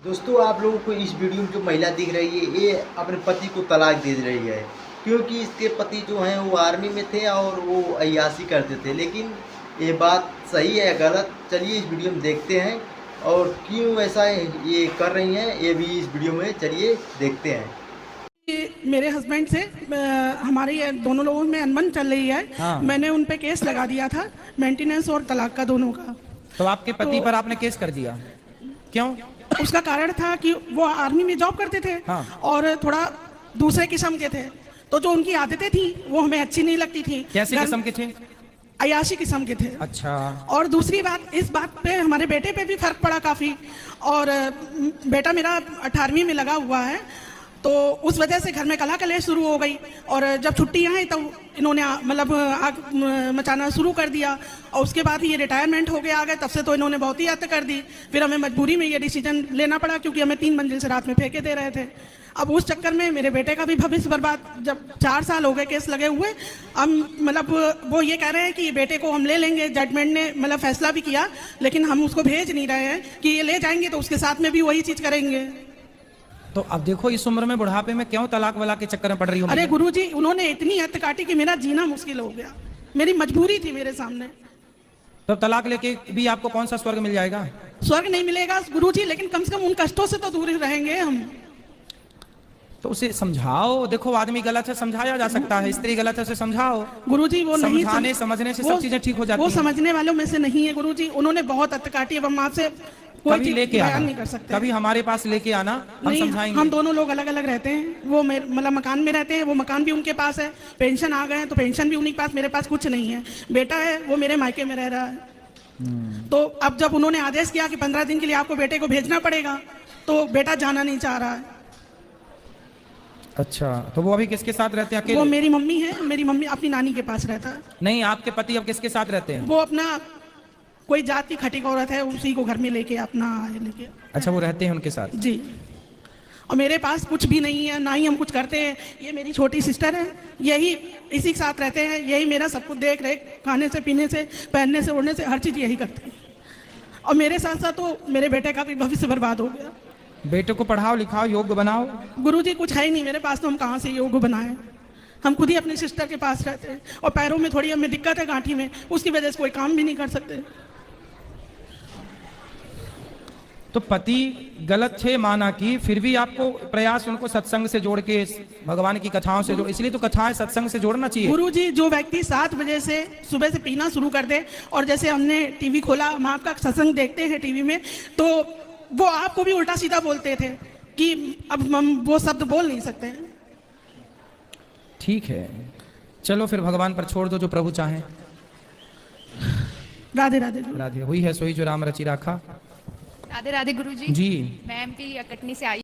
दोस्तों आप लोगों को इस वीडियो में जो महिला दिख रही है ये अपने पति को तलाक दे रही है, क्योंकि इसके पति जो हैं वो आर्मी में थे और वो अय्याशी करते थे। लेकिन ये बात सही है या गलत, चलिए इस वीडियो में देखते हैं और क्यों ऐसा ये कर रही हैं ये भी इस वीडियो में चलिए देखते हैं। मेरे हस्बैंड से हमारे ये दोनों लोगों में अनबन चल रही है। हाँ। मैंने उन पे केस लगा दिया था, मेंटेनेंस और तलाक का, दोनों का। तो आपके पति पर आपने केस कर दिया, क्यों? उसका कारण था कि वो आर्मी में जॉब करते थे। हाँ। और थोड़ा दूसरे किस्म के थे, तो जो उनकी आदतें थी वो हमें अच्छी नहीं लगती थी। कैसे किस्म के थे? अयाशी किस्म के थे। अच्छा। और दूसरी बात, इस बात पे हमारे बेटे पे भी फर्क पड़ा काफ़ी। और बेटा मेरा 18वीं में लगा हुआ है, तो उस वजह से घर में कलह कलेश शुरू हो गई। और जब छुट्टियां आई तो इन्होंने मतलब आग मचाना शुरू कर दिया। और उसके बाद ये रिटायरमेंट हो गया आ गए, तब से तो इन्होंने बहुत ही हद तक कर दी। फिर हमें मजबूरी में ये डिसीजन लेना पड़ा, क्योंकि हमें 3 मंजिल से रात में फेंके दे रहे थे। अब उस चक्कर में मेरे बेटे का भी भविष्य बर्बाद। जब 4 साल हो गए केस लगे हुए, हम मतलब वो ये कह रहे हैं कि बेटे को हम ले लेंगे। जजमेंट ने मतलब फैसला भी किया, लेकिन हम उसको भेज नहीं रहे हैं कि ये ले जाएंगे तो उसके साथ में भी वही चीज़ करेंगे। तो अब देखो, इस उम्र में बुढ़ापे में क्यों तलाक वाला के चक्कर में पड़ रही हो? अरे गुरुजी, उन्होंने इतनी हद काटी कि मेरा जीना मुश्किल हो गया। मेरी मजबूरी थी मेरे सामने। तो तलाक लेके भी आपको कौन सा स्वर्ग मिल जाएगा? स्वर्ग नहीं मिलेगा गुरुजी, लेकिन कम से कम उन कष्टों से तो दूर ही रहेंगे हम। तो उसे समझाओ। देखो, आदमी गलत है, समझाया जा सकता है। स्त्री गलत है, उसे समझाओ। गुरुजी वो नहीं समझाने समझने से सब चीजें ठीक हो जाती वो हैं। समझने वालों में से नहीं है गुरुजी। उन्होंने बहुत हद काटी। अब हम आपसे कोई कभी लेके बयान आना, नहीं कर सकते। कभी हमारे पास लेके आना, हम नहीं, समझाएंगे। हम दोनों लोग अलग अलग रहते हैं। वो मतलब मकान में रहते हैं, वो मकान भी उनके पास है। पेंशन आ गए हैं तो पेंशन भी उन्हीं के पास, मेरे पास कुछ नहीं है। बेटा है वो मेरे मायके में रह रहा है। तो अब जब उन्होंने आदेश किया कि 15 दिन के लिए आपको बेटे को भेजना पड़ेगा, तो बेटा जाना नहीं चाह रहा है। अच्छा, तो वो अभी किसके साथ रहते हैं? वो अकेले? मेरी मम्मी है। मेरी मम्मी अपनी नानी के पास रहता है। नहीं, आपके पति अब किसके साथ रहते हैं? वो अपना कोई जात की खटी औरत है, उसी को घर में लेके अपना लेके। अच्छा, वो रहते हैं उनके साथ? जी। और मेरे पास कुछ भी नहीं है, ना ही हम कुछ करते हैं। ये मेरी छोटी सिस्टर है, यही इसी के साथ रहते हैं। यही मेरा सब कुछ देख रेख, खाने से पीने से, पहनने से, ओढ़ने से, हर चीज़ यही करते हैं। और मेरे साथ साथ तो मेरे बेटे का भी भविष्य बर्बाद हो गया। बेटे को पढ़ाओ लिखाओ, योग्य बनाओ। गुरुजी कुछ है ही नहीं मेरे पास, तो हम कहाँ से योग्य बनाएं? हम खुद ही अपनी सिस्टर के पास रहते हैं। और पैरों में थोड़ी हमें दिक्कत है, गांठी में, उसकी वजह से कोई काम भी नहीं कर सकते। तो पति गलत थे माना कि, फिर भी आपको प्रयास उनको सत्संग से जोड़ के, भगवान की कथाओं से जोड़, इसलिए तो कथाएं सत्संग से जोड़ना चाहिए। गुरुजी, जो व्यक्ति 7 बजे से सुबह से पीना शुरू कर दे, और जैसे हमने टीवी खोला, हम आपका सत्संग देखते हैं टीवी में, तो वो आपको भी उल्टा सीधा बोलते थे कि अब हम वो शब्द बोल नहीं सकते हैं। ठीक है, चलो फिर भगवान पर छोड़ दो, जो प्रभु चाहे। राधे राधे। राधे। हुई है सोई जो राम रचि राखा। राधे राधे गुरुजी। जी। मैं एमपी कटनी से आई